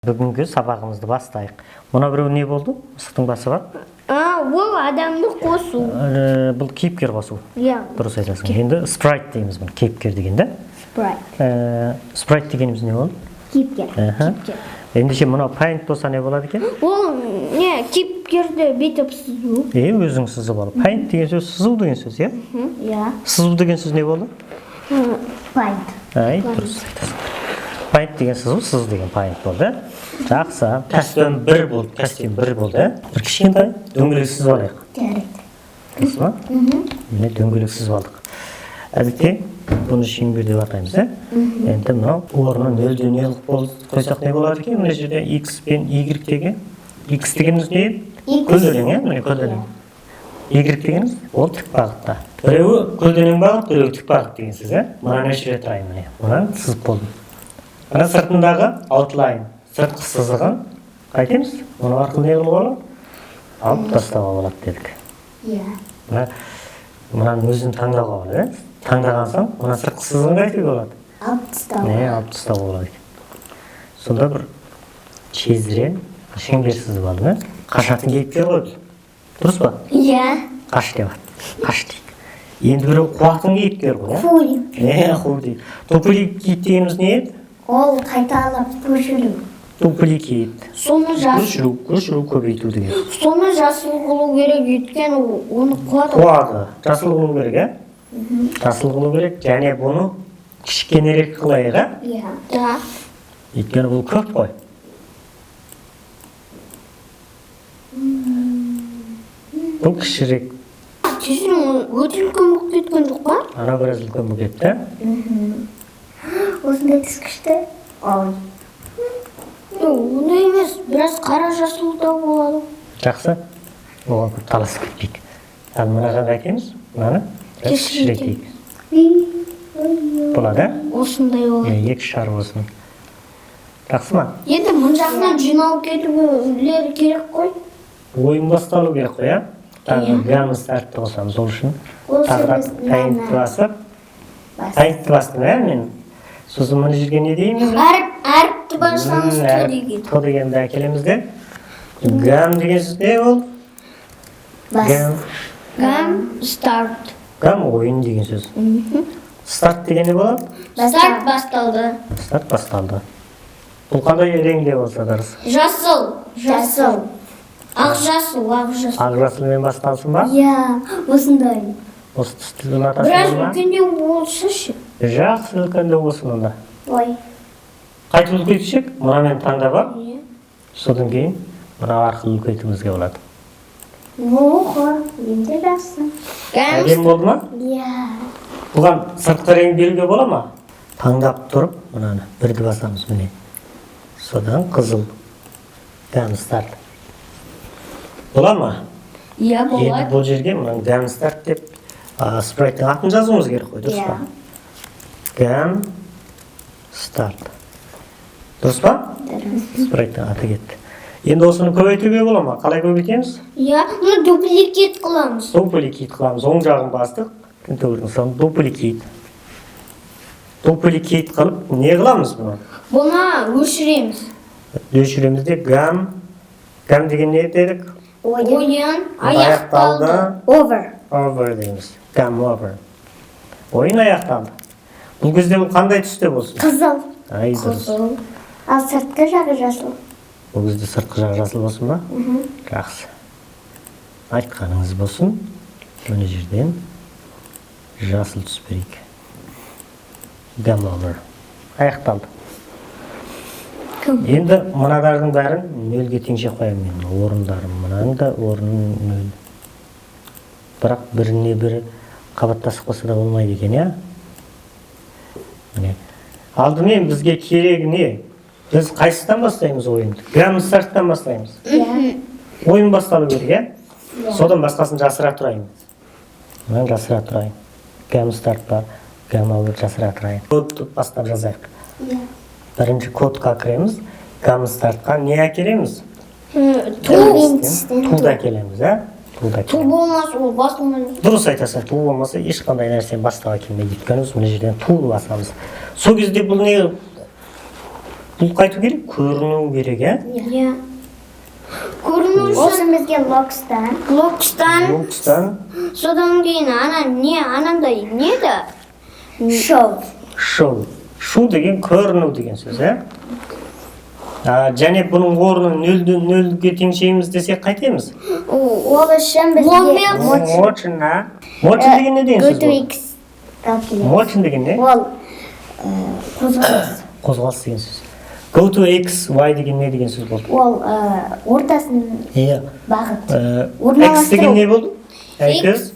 Бүгінгі сабағымызды бастайық. Мұна біреу не болды? Мысықтың басы бар? Ол адамды қосу. Бұл кейіпкер қосу. Иә. Дұрыс айтасың. Енді спрайт дейміз бұл, кейіпкер дегенде. Спрайт дегеніміз не болды? Кейіпкер. Ендеше мұна paint болса не болады екен? Ол не, кейіпкерді бетіп сызу. Өзің сызып алып. Paint деген сөз сызу деген сөз, иә? Иә. Сызу деген сөз не болды? Paint. Дұрыс айтасың. Paint деген сызу деген paint болды. Жақсы. Костюм бір болды. Бір кішкентай дөңгелек сызып алайық. Жарайды. Дұрыс па? Міне дөңгелек сызып алдық. Әдетте бұны шеңбер деп атаймыз, Енді мынау орнын нөлден не қылып қойсақ не болады екен? Мына жерде x пен y-теге. X дегеніміз не? Көлденең, міне көлденең. Y дегеніміз ол тік бағытта. Біреуі көлденең бағыт, біреуі тік бағыт деген сөз, Мына неше рет тұрайын міне. Мынаны сызып болдым. Мына сыртындағы outline, сыртқы сызығын қайтеміз? Оны арқылы не қылуға болады? Алып тастауға болады дедік. Иә. Мұнаның өзін таңдауға болады, Таңдаған соң, мына сыртқы сызығын қайтуға болады? Алып тастауға болады. Сонда бір чезіре шеңбер сызып алдым, Қашатын кейіпкер ғой. Дұрыс па? Иә. Қаш деп ат. Қаш дейік. Енді біреу қуатын кейіпкер ғой, Фулик. Хулик. Дуплекит дегеніміз не еді? Ол қайталап көшіру. Дуплекит. Соны Көшіру көбейту деген. Соны жасыл қылу керек, өйткені оны Қуады. Жасыл қылу керек, Жасыл қылу керек, және бұны кішкенерек қылайық, Да. Өйткені бұл көп қой. Бұл кішірек. Тесінің өте үлкен болып кеткен жоқ па? Ана біраз үлкен болып кетті. Осындай түскішті? Ондай емес, біраз қара жасыл да болады. Жақсы. Оған көп таласып кетпейік. Ал мынаға қайтеміз? Мынаны кішіретейік. Болады, Осындай болады. Екі шар болсын. Жақсы ма? Енді мұн жағынан жинау кетуілер керек қой. Ойын басталу керек қой, Тағы гамма стартты қосамыз ол үшін. Тағырақ paintті бастым, мен. Сосын мұны жерге не деймін? Әріпті басамыз то деген. То дегенді әкелеміз де. Гам деген сөз не ол? Гам, старт. Гам ойын деген сөз. Старт деген не болады? Старт басталды. Старт басталды. Бұл қандай реңде болса дұрыс? Жасыл. Ақ жасыл. Ақ жасылмен басталсын ба? Иә, осындай. Осы түсті ұнатасың Біраз ба? үлкендеу болса ше. Жақсы үлкендеу болсын онда. Ой. Қайтып үлкейтсек, мұнамен таңдап алып, содан кейін мына арқылы үлкейтуімізге болады. Енді жақсы. Әдем болды ма? Иә. Бұған сыртқы рең беруге бола ма? Таңдап тұрып, мынаны бірді басамыз міне. Содан қызыл. Гам старт. Бола ма? Иә, Енді бұл жерге мұның гам старт деп спрайттың атын жазуымыз керек қой, дұрыс па? Гам старт. Дұрыс па? Спрайттың аты кетті. Енді осыны көбейтуге бола ма? Қалай көбейтеміз? Иә, мұны дупликет қыламыз. Дупликет қыламыз. Оң жағын бастық. Дупликет. Дупликет қылып, не қыламыз бұны? Бұны өшіреміз. Өшіреміз де гам деген не дедік? Ойын аяқталды. Over дейміз. Гам over. Ойын аяқталды. Бұл кезде бұл қандай түсте болсын? Қызыл. Дұрыс. Ал сыртқы жағы жасыл. Бұл кезде сыртқы жағы жасыл болсын ба? Жақсы. Айтқаныңыз болсын. Мына жерден жасыл түс берейік. Гам over. Аяқталды. Енді мынадардың бәрін нөлге теңшеп қоямын мен. Орындарым мұнаның да орнын нөл. Бірақ біріне бірі қабаттасып қалса да болмайды екен, Алдымен бізге керегі не? Біз қайсыдан бастаймыз ойынды? Гам старттан бастаймыз. Ойын басталу керек, Содан басқасын жасыра тұрайын. Мен жасыра тұрайын. Гам старт бар, гам over жасыра тұрайын. Кодты бастап жазайық. Бірінші кодқа кіреміз, гам стартқа не әкелеміз? Туды әкелеміз, Ту болмас, ол басылмайды. Дұрыс айтасың, ту болмаса ешқандай нәрсені бастауға келмейді. Өйткені мына жерден ту басамыз. Сол кезде бұл не Бұл қайту керек? Көріну керек, ә? Иә. Көріну үшін Болсын бізге локстан. локстан, содан кейін анандай не да? Шоу. Шоу. Шу деген көріну деген сөз, ә? Және бұның орнын нөлге теңшейміз десек қайтеміз? Ол үшін бізге Мочин, ә? Мочин деген не деген сөз Go to бұл? X calculate. Мочин деген не? Ол қозғалыс. Қозғалыс деген сөз. Go to X, Y деген не деген сөз болды? Ол ортасын Иә. бағыт. X деген не болды? X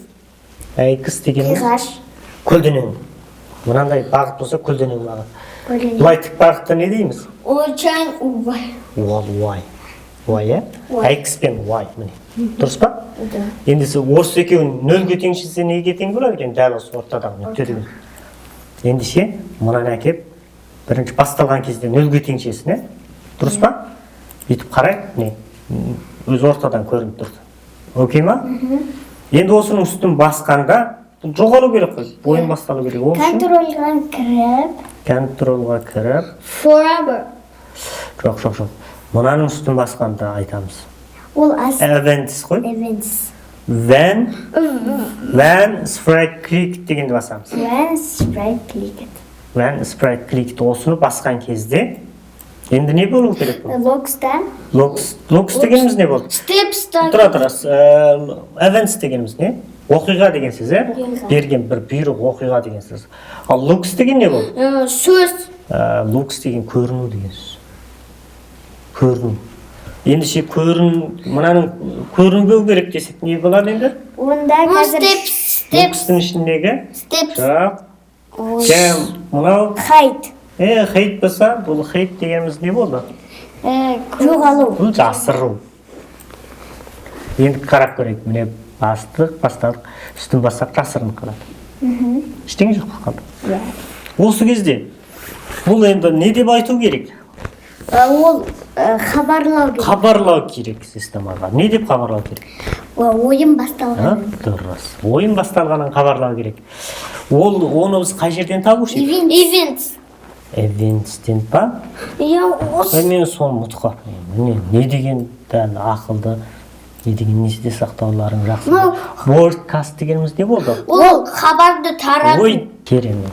деген Қиғаш. көлденең. Мынандай бағыт болса көлденең бағыт. Көлденең. Былай тік бағытта не дейміз? Очан Ол Y. Y, ә? X пен Y, міне. Дұрыс па? Да. Енді осы екеуін нөлге теңшесе неге тең болады екен? Дәл осы ортадағы нүкте деген. Ендеше мынаны әкеп бірінші басталған кезде нөлге теңшесін, ә? Дұрыс па? Бүйтіп қарайық, не? Өз ортадан көрініп тұрды. Окей ма? Енді осының үстін басқанда бұл жоғалу керек қой. Ойын басталу керек. Ол үшін контролға кіріп, forever. жоқ. Мынаның үстін басқанда айтамыз. Ол Events қой. events. When sprite click дегенді басамыз. When sprite clicked. When sprite clicked осыны басқан кезде енді не болу керек бұл? Локстан. Logs дегеніміз не болды? Stepстан. Тұра. Events дегеніміз не? Оқиға деген сөз, ә? Берген бір бұйрық оқиға деген сөз. Ал logs деген не болды? Сөз. Logs деген көріну деген сөз. Көріну. Ендеше мынаның көрінбеу керек десек не болады енді? Онда қазір Logs'тың ішіндегі? Жоқ. Мынау? height. Height болса, бұл height дегеніміз не болды? Жоғалу. Бұл жасыру. Енді қарап көрейік. Міне бастадық. Үстін бассақ жасырынып қалады. Ештеңе жоқ қалды. Осы кезде бұл енді не деп айту керек? Ол хабарлау керек. Хабарлау керек системаға. Не деп хабарлау керек? Ойын басталған. Дұрыс. Ойын басталғанын хабарлау керек. Оны біз қай жерден табушы едік? Events-тен ба? Мен соны ұмытып қалыппын. Не деген дәл ақылды, не деген несінде сақтауларың жақсы. Broadcast дегеніміз не болды? Ол хабарды тарату. Ой, керемет.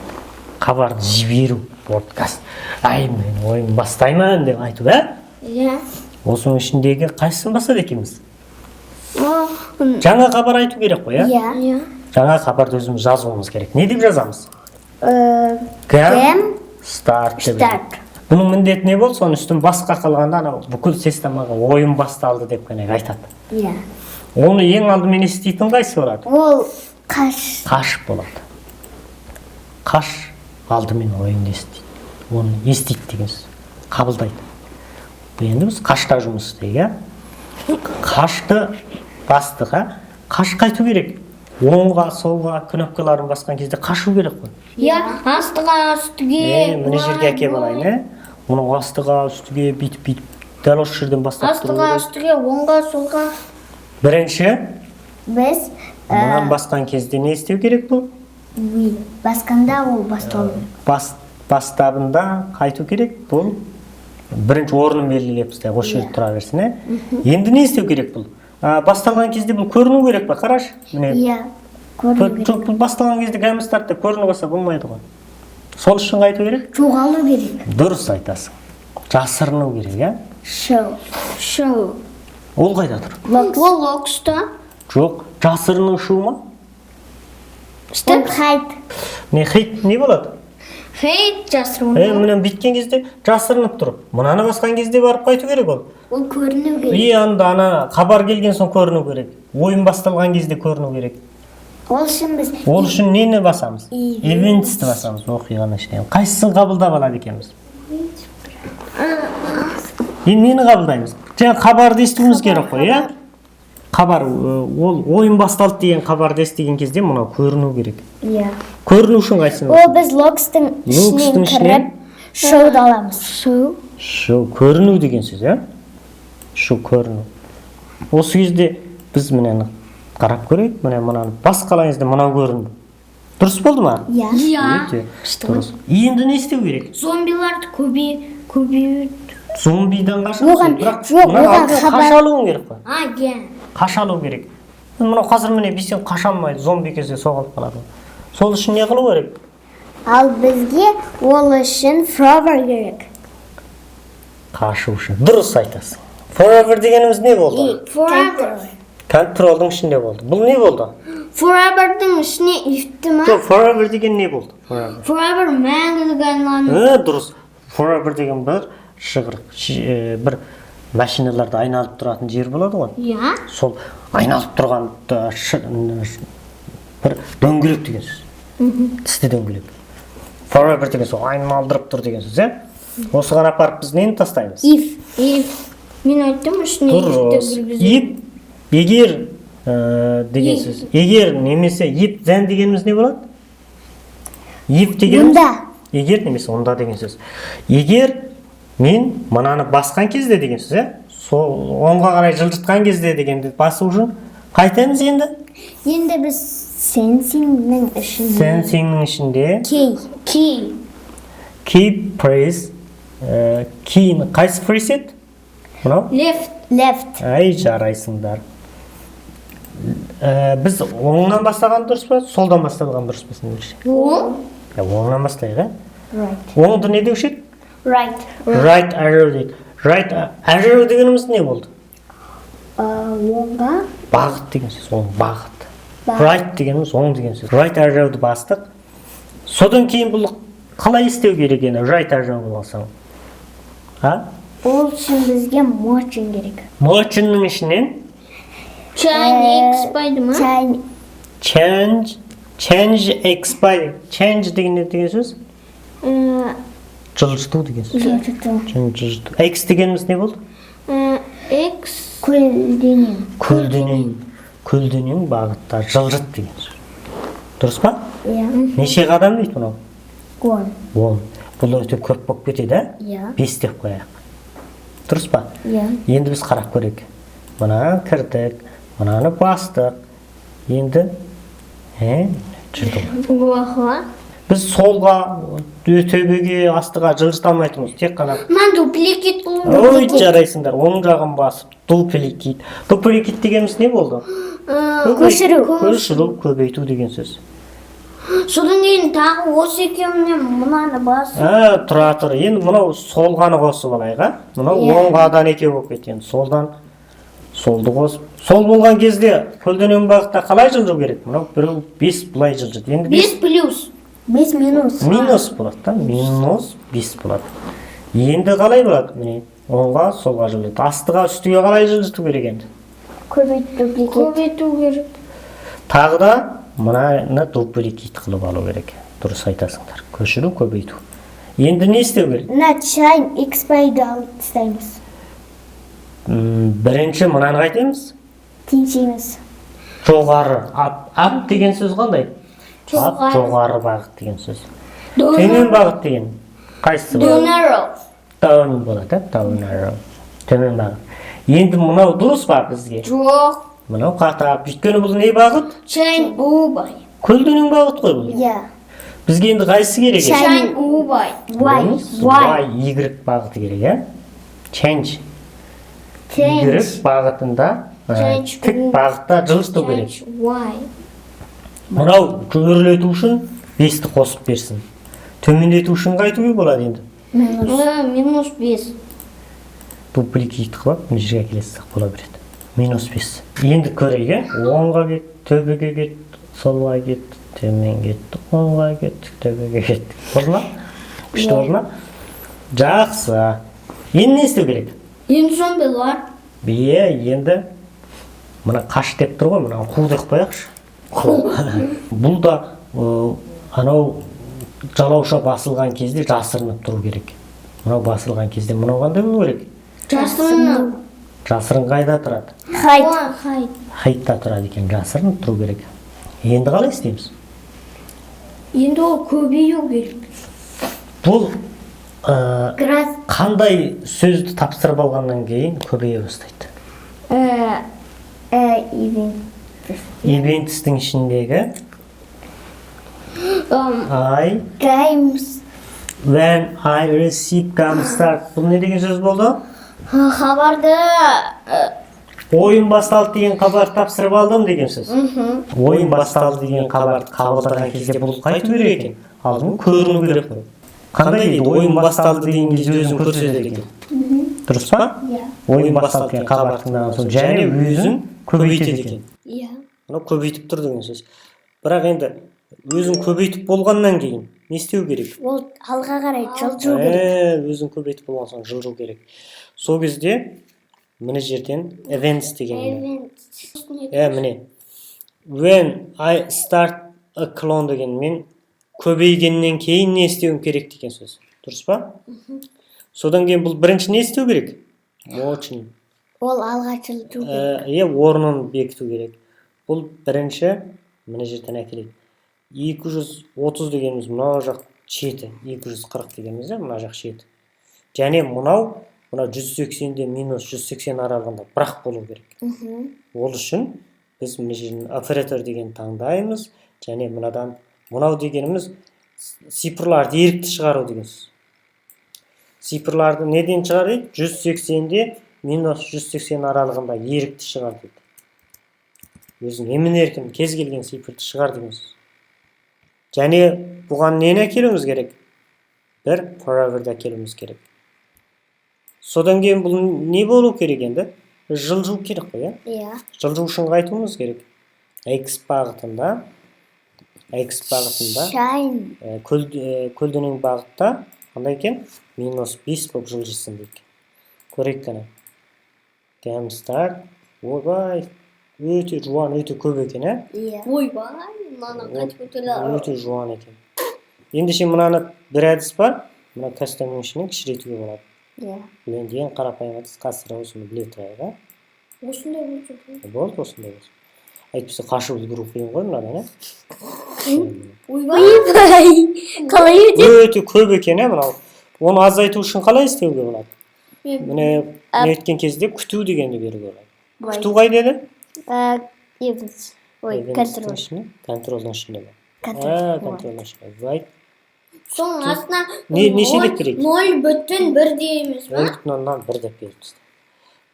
Хабарды жіберу. Broadcast. Мен ойын бастаймын деп айту, ә? Иә. Осының ішіндегі қайсысын бастады екенбіз? Жаңа хабар айту керек қой, ә? Иә. Жаңа хабарды өзіміз жазуымыз керек. Не деп жазамыз? Start. Бұның міндеті не болды? Соның үстін басқа қалғанда бүкіл системаға ойын басталды деп қана айтады. Иә. Оны ең алдымен еститін қайсы болады? Ол қаш. Қаш болады. Қаш алдымен ойынды естиді. Оны естиді деген сөз. Қабылдайды. Енді біз қашта жұмыс істейік, ә? Қашты бастық, ә? Қаш қайту керек. Оңға, солға кнопкаларын басқан кезде қашу керек қой. Иә, астыға, үстіге. Мына жерге әкеп алайын, ә? Оның астыға, үстіге бүйтіп дәл осы жерден бастап тұру Астыға, керек. үстіге, оңға, солға. Бірінші, Біз мынаны басқан кезде не істеу керек бұл? басқанда ол басталды. Бастабында қайту керек бұл? Бірінші орнын белгілеп істейік, осы жерде тұра берсін, ә? Енді не істеу керек бұл? Басталған кезде бұл көріну керек па? Қараш. Иә. Көріну керек. Бұл басталған кезде гамстартта көріну болса болмайды ғой. Сол үшін қайту керек? Жоғалу керек. Дұрыс айтасың. Жасырыну керек, ә? Шоу. Ол қайда тұр? Ол локста. Жоқ, жасырыну шу ма? Ол height. Height не болады? Хейт жасыру. Міне біткен кезде жасырынып тұр. Мынаны басқан кезде барып қайту керек ол. Ол көріну керек. Анда хабар келген соң көріну керек. Ойын басталған кезде көріну керек. Ол үшін біз Ол үшін нені басамыз? Events. Events'ті басамыз оқиғаны ішінен. Қайсысын қабылдап алады екенбіз? Енді нені қабылдаймыз? Жаңа хабарды естуіміз керек қой, иә? Хабар, ол ойын басталды деген хабарды естіген кезде мынау көріну керек. Иә. Көріну үшін қайсысын? Ол біз логстың ішінен кіріп шоуды аламыз. Шоу, көріну деген сөз, иә? Шоу, көріну. Осы кезде біз мынаны қарап көрейік, мынаны басқалаңызда мынау көрінді. Дұрыс болды ма? Иә. Өте дұрыс. Енді не істеу керек? Зомбиларды көбею. Зомбидан қашып, Оған- бірақ жоқ, мына оған алдын хабар- қаша алуың керек қой. Иә. Қаша алу керек. Мынау қазір міне бисен қаша алмайды, зомби келсе соғылып қалады. Сол үшін не қылу керек? Ал бізге ол үшін forever керек. Қашу үшін. Дұрыс айтасың. Forever дегеніміз не болды? Forever. Контролдың ішінде болды. Бұл не болды? Forever'дың ішіне ifті ма? Жоқ, forever деген не болды? Forever. Forever мәңгілік айналады. Дұрыс. Forever деген бір бір машиналарда айналып тұратын жер болады ғой. Иә. Сол айналып тұрған бір дөңгелек деген сөз. Тісті дөңгелек. Forever деген сол айналдырып тұр деген сөз, Осыған апарып біз нені тастаймыз? If. Мен айттым ішіне Дұрыс. If егер деген сөз. Егер немесе if then дегеніміз не болады? If дегеніміз егер немесе онда деген сөз. Егер мен мынаны басқан кезде деген сөз, Сол оңға қарай жылжытқан кезде дегенді басу үшін қайтамыз енді? Енді біз sensingнің ішінде. Sensingнің ішінде key phrase key'ні қайсы phrase еді? Мынау? Left. Ай, жарайсыңдар. Біз оңнан бастаған дұрыс па, солдан бастаған дұрыс па сендерше? Оңнан бастайық, Right. Оңды не деуші еді? Right arrow дейді. Right arrow дегеніміз не болды? Оңға. Бағыт деген сөз, оң бағыт. Right дегеніміз оң деген сөз. Right arrow'ды бастық. Содан кейін бұл қалай істеу керек ені? Right arrow болсаң. Ол үшін бізге motion керек. Motionның ішінен expand ма? Change expand. Change деген не деген сөз? Жылжыту деген сөз. Жылжыту. X дегеніміз не болды? X Көлденең бағытта жылжыт деген сөз. Дұрыс па? Иә. Неше қадам дейді мынау? 10. 10. Бұл өте көп болып кетеді, Иә. 5 деп қояйық. Дұрыс па? Иә. Енді біз қарап көрейік. Мына кірдік, мынаны бастық. Енді жүрдік. Біз солға, төбеге, астыға жылжыта алмайтынбыз. Тек қана Дупликет ой, жарайсыңдар. Оң жағын басып, дупликет. Дупликет дегеніміз не болды? Көшіру, көбейту деген сөз. Содан кейін тағы осы екеуіне мынаны басып. Тұра тұр. Енді мынау солғаны қосып алайық, Мынау оңғадан екеу болып кетті. Солдан солды қосып. Сол болған кезде көлденең бағытта қалай жылжу керек? Мынау біреу 5 былай жылжыды. Енді 5 плюс. 5 минус. Минус болады, минус 5 болады. Енді қалай болады? Міне, оңға, солға жылжиды. Астыға, үстіге қалай жылжыту керек енді? Көбейту керек. Тағы да мынаны дупликет қылып алу керек. Дұрыс айтасыңдар. Көшіру, көбейту. Енді не істеу керек? Change expand алып тастаймыз. Бірінші мынаны қайтеміз? Теңшейміз. Жоғары. Up деген сөз қандай? Жоғары бағыт деген сөз. Төмен бағыт деген қайсысы болады? Down болады, down arrow. Төмен бағыт. Енді мынау дұрыс па бізге? Жоқ. Мынау қата. Өйткені бұл не бағыт? Change убай. Көлденең бағыт қой бұл. Иә. Бізге енді қайсысы керек? Change убай. Y бағыты керек, Change. Y бағытында тік бағытта жылжыту керек. Мынау өрлету үшін 5-ті қосып берсін. Төмендету үшін қайтуы болады енді? Минус 5. Дупликет қылып, мына жерге келесіз бола береді. Минус 5. Енді көрейік, оңға кет, төбеге кет, солға кет, төмен кет, оңға кет, төбеге кет. Болды ма? Күшті болды ма? Жақсы. Енді не істеу керек? Енді зомбилар. Енді мына қаш деп тұр ғой, мына қу деп қояқшы. Бұл да анау жалауша басылған кезде жасырынып тұру керек. Мынау басылған кезде мынау қандай болу керек? Жасырын қайда тұрады? Хайтта тұрады екен, жасырынып тұру керек. Енді қалай істейміз? Енді ол көбею керек. Бұл қандай сөзді тапсырып алғаннан кейін көбейе бастайды? Event. Eventстің ішіндегі I Games. when I receive game start. Бұл не деген сөз болды? Хабарды Ойын басталды деген хабар тапсырып алдым деген сөз. Ойын басталды деген хабарды қабылдаған кезде бұл қайту керек екен? Алдын көріну керек қой. Қандай дейді? Ойын басталды деген кезде өзін көрсетеді екен. Дұрыс па? Ойын басталды деген хабар тыңдаған соң және өзін көбейтеді екен. Иә. Мынау көбейтіп тұр деген сөз. Бірақ енді өзін көбейтіп болғаннан кейін не істеу керек? Ол алға қарай жылжу керек. Өзін көбейтіп болған соң жылжу керек. Сол кезде мына жерден events деген. Міне. When I start a clone деген мен көбейгеннен кейін не істеуім керек деген сөз. Дұрыс па? Содан кейін бұл бірінші не істеу керек? Очень. Ол алға жылжу керек. Орнын бекіту керек. Бұл бірінші мына жерден әкеледі. 230 дегеніміз мына жақ шеті, 240 дегеніміз мына жақ шеті. Және мына 180-де минус 180 аралығында бірақ болу керек. Ол үшін біз мына жерден оператор деген таңдаймыз. Және мынау дегеніміз цифрларды ерікті шығару деген сөз. Цифрларды неден шығарады? 180-де минус 180 аралығында ерікті шығар дейді. Өзің емін-еркін кез келген цифрды шығар деген сөз. Және бұған нені әкелуіміз керек? Бір forever'ды әкелуіміз керек. Содан кейін бұл не болу керек енді? Жылжу керек қой, Иә. Жылжу үшін қайтуымыз керек. X бағытында Shine. көлденең бағытта қандай екен? Минус 5 болып жылжысын дейді. Көрейік қана. Game start. Ойбай. Өте жуан, өте көп екен, Иә. Ойбай, мынаны қайтып көтерді. Өте жуан екен. Ендеше мынаны бір әдіс бар. Мына кастомның ішінен кішірейтуге болады. Иә. Енді ең қарапайым әдіс қазір осыны біле тұрайық, Осындай болсын. Болды осындай болсын. Әйтпесе қашып үлгеру қиын ғой мынадан, Ойбай. Қалай өтеді? Өте көп екен, мынау. Оны азайту үшін қалай істеуге болады? Міне неткен кезде күту дегенді беруге болады. Күту қайда еді? Events. Ой, control. Контролдың ішінде. Контролдың ішінде. Right. Соның астына Неше деп берейік? 0,1 дейміз ба? 0,1 деп беріп тастайық.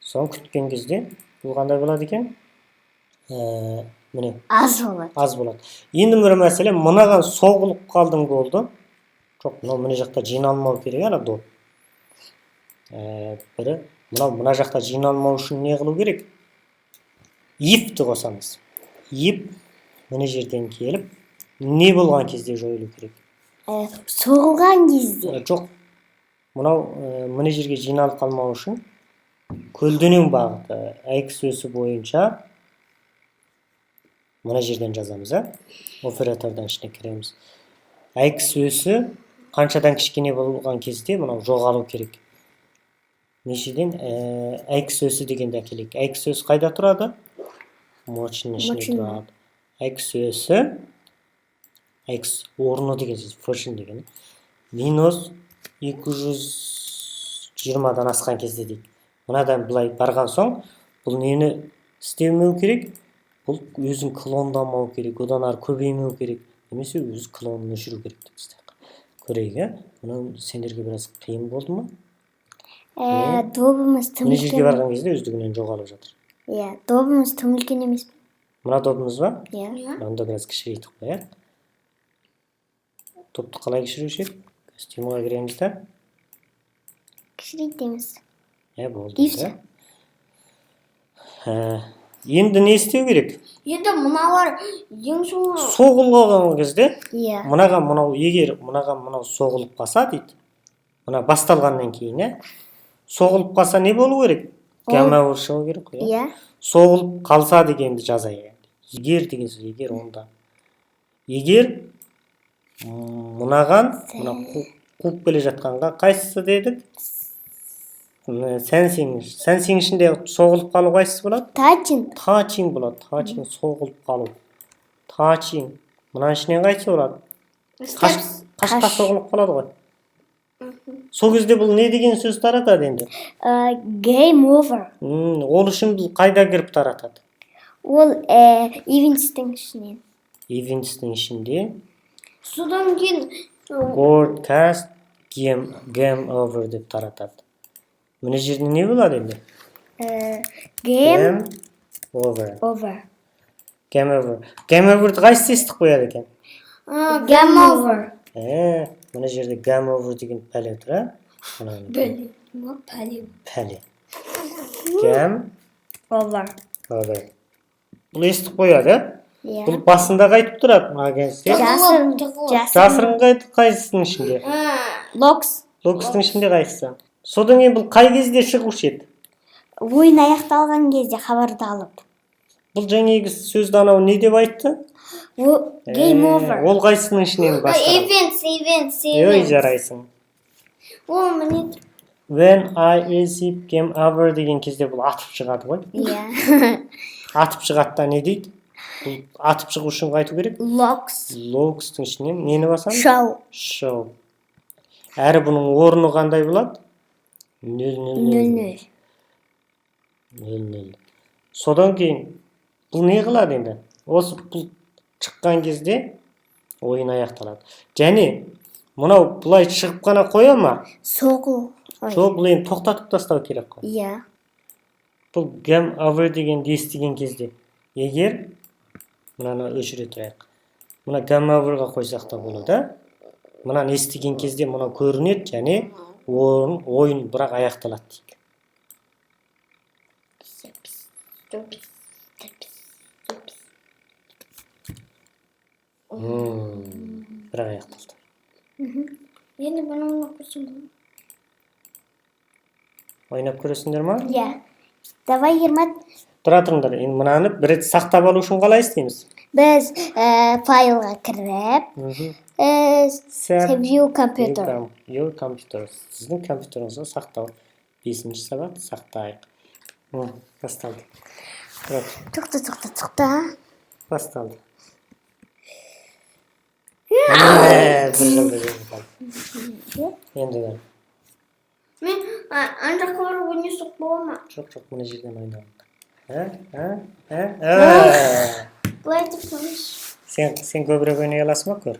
Соны күткен кезде бұл қандай болады екен? Міне Аз болады. аз болады. Енді бір мәселе, мынаған соғылып қалдың болды. Жоқ, мына жақта жиналмау керек, доп. Бірі, мына жақта жиналмау үшін не қылу керек? If-ті қосамыз. If мына жерден келіп, не болған кезде жойылу керек? Соғылған кезде. Жоқ. Мына жерге жиналып қалмау үшін көлденең бағыты X өсі бойынша мына жерден жазамыз, оператордан ішіне кіреміз. X өсі қаншадан кішкене болған кезде мынау жоғалу керек. Нешеден X өсі дегенді әкелейік. X өсі қайда тұрады? Мочының ішіне тұрады. X өсі X орны деген сөз, function деген. Минус 220-дан асқан кезде дейді. Мынадан былай барған соң, бұл нені істемеу керек? Бұл өзін клондамау керек, одан ары көбеймеу керек. Немесе өз клонын өшіру керек деп істейік. Көрейік, мұны сендерге біраз қиын болды ма? Добымыз тым Мына жерге барған кезде өздігінен жоғалып жатыр. Иә, добымыз тым үлкен емес. Мына добымыз ба? Иә. Онда біраз кішірейтіп қояйық. Топты қалай кішіреуші еді? Костюмға кіреміз да. Кішірейтеміз. Болды. Енді не істеу керек? Енді мыналар ең соңы Соғылған кезде, Иә. егер мынау соғылып қалса дейді. Мына басталғаннан кейін, соғылып қалса не болу керек? Гамма шығу керек қой. Иә. Соғылып қалса дегенді жазайық. Егер деген сөз, егер онда. Егер мынаған, қуып келе жатқанға қайсысы дедік? Сәнсің ішінде соғылып қалу қайсысы болады? Touching болады. Touching соғылып қалу. Touching. Мұнан ішінен қайсы болады? Қашқа соғылып қалады ғой. Сол кезде бұл не деген сөз таратады енді? Game over. Ол үшін бұл қайда кіріп таратады? Ол events'тің ішінен. Events'тің ішінде Содан кейін Broadcast game over деп таратады. Мына жерде не болады енді? Game over. over. Game over. Game over'ды қайсысы естіп қояды екен? game over. Мына жерде game over деген пәле тұр, а? Бәле. Пәле. Пәле. Game Over. over. Бұл естіп қояды, а? Иә. Бұл басында қайтып тұрады, мына кезде. Жасырын қайсысының ішінде? Logs. Локстың ішінде қайсысы? Содан кейін бұл қай кезде шығушы еді? Ойын аяқталған кезде хабарды алып. Бұл жаңағы сөзді анау не деп айтты? Game over. Ол қайсының ішінен бастырады? Ой, жарайсың. О, міне. When I receive game over деген кезде бұл атып шығады ғой. Иә. Атып шығады да не дейді? Бұл атып шығу үшін қайту керек? Logs. Логстың ішінен нені басамыз? Show. Show. Әрі бұның орны қандай болады? 0-0. 0-0. Содан кейін бұл не қылады енді? Осы бұл шыққан кезде ойын аяқталады. Және мынау бұлай шығып қана қоя ма? Соғыл. Жоқ, бұл енді тоқтатып тастау керек қой. Иә. Бұл game over дегенді естіген кезде егер мынаны өшіре тұрайық. Мына game overға қойсақ та болады. Мынаны естіген кезде мынау көрінеді және ойын бірақ аяқталады дейді. Бірақ аяқталды. Енді бұны ойнап көрсем болады. Ойнап көресіңдер ма? Иә. Давай, Ермат. Тұра тұрыңдар. Енді мынаны бір рет сақтап алу үшін қалай істейміз? Біз файлға кіріп, view computer. Your computer. Сіздің компьютеріңізді сақтау. 5-ші сабақ сақтайық. Басталды. Тоқта. Басталды. Bir Енді да. Мен ана жаққа барып ойнасақ бола ма? Жоқ, мына жерден ойнауық. Былай деп қойыңыз. Сен көбірек ойнай аласың ба, көр?